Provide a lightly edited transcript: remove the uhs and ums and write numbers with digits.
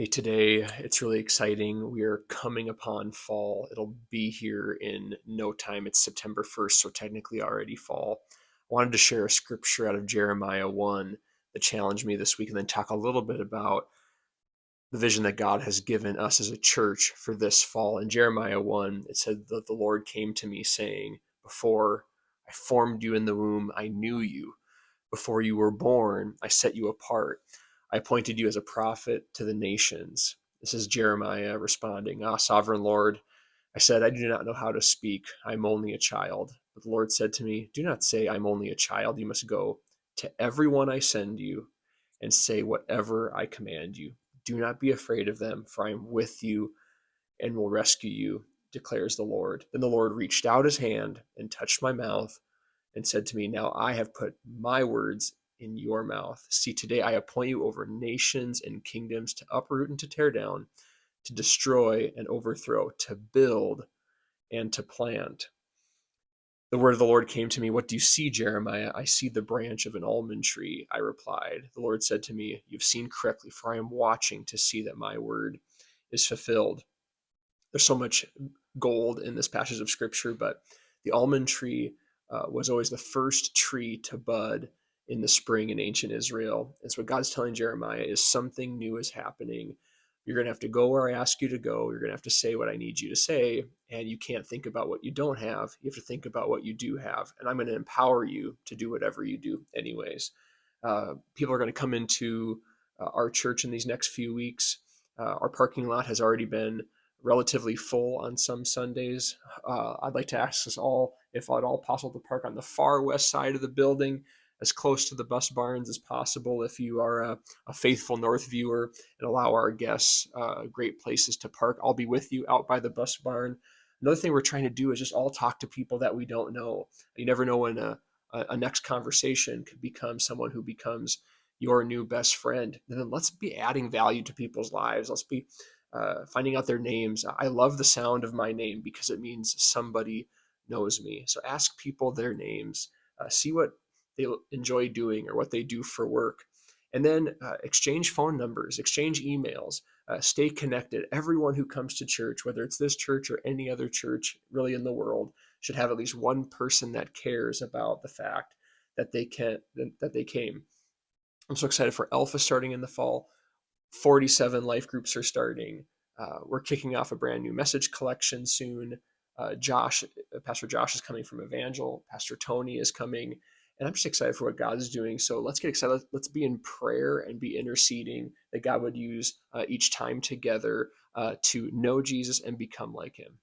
Hey, today it's really exciting. We are coming upon fall. It'll be here in no time. It's September 1st, so technically already fall. I wanted to share a scripture out of Jeremiah 1 that challenged me this week and then talk a little bit about the vision that God has given us as a church for this fall. In Jeremiah 1, it said that the Lord came to me saying, "Before I formed you in the womb, I knew you. Before you were born, I set you apart. I appointed you as a prophet to the nations." This is Jeremiah responding, "Ah, sovereign Lord, I said, I do not know how to speak. I'm only a child." But the Lord said to me, "Do not say, I'm only a child. You must go to everyone I send you and say whatever I command you. Do not be afraid of them, for I am with you and will rescue you, declares the Lord." Then the Lord reached out his hand and touched my mouth and said to me, "Now I have put my words in your mouth. See, today I appoint you over nations and kingdoms to uproot and to tear down, to destroy and overthrow, to build and to plant." The word of the Lord came to me, "What do you see, Jeremiah?" "I see the branch of an almond tree," I replied. The Lord said to me, "You've seen correctly, for I am watching to see that my word is fulfilled." There's so much gold in this passage of scripture, but the almond tree was always the first tree to bud in the spring in ancient Israel. And so what God's telling Jeremiah is something new is happening. You're going to have to go where I ask you to go. You're going to have to say what I need you to say. And you can't think about what you don't have. You have to think about what you do have. And I'm going to empower you to do whatever you do, anyways. People are going to come into our church in these next few weeks. Our parking lot has already been relatively full on some Sundays. I'd like to ask us all, if at all possible, to park on the far west side of the building, as close to the bus barns as possible if you are a faithful North viewer, and allow our guests great places to park. I'll be with you out by the bus barn. Another thing we're trying to do is just all talk to people that we don't know. You never know when a next conversation could become someone who becomes your new best friend. And then let's be adding value to people's lives. Let's be finding out their names. I love the sound of my name because it means somebody knows me. So ask people their names, see what they enjoy doing or what they do for work, and then exchange phone numbers, exchange emails, stay connected. Everyone who comes to church, whether it's this church or any other church really in the world, should have at least one person that cares about the fact that they came. I'm so excited for Alpha starting in the fall. 47 life groups are starting. We're kicking off a brand new message collection soon. Pastor Josh is coming from Evangel. Pastor Tony is coming. And I'm just excited for what God is doing. So let's get excited. Let's be in prayer and be interceding that God would use each time together to know Jesus and become like him.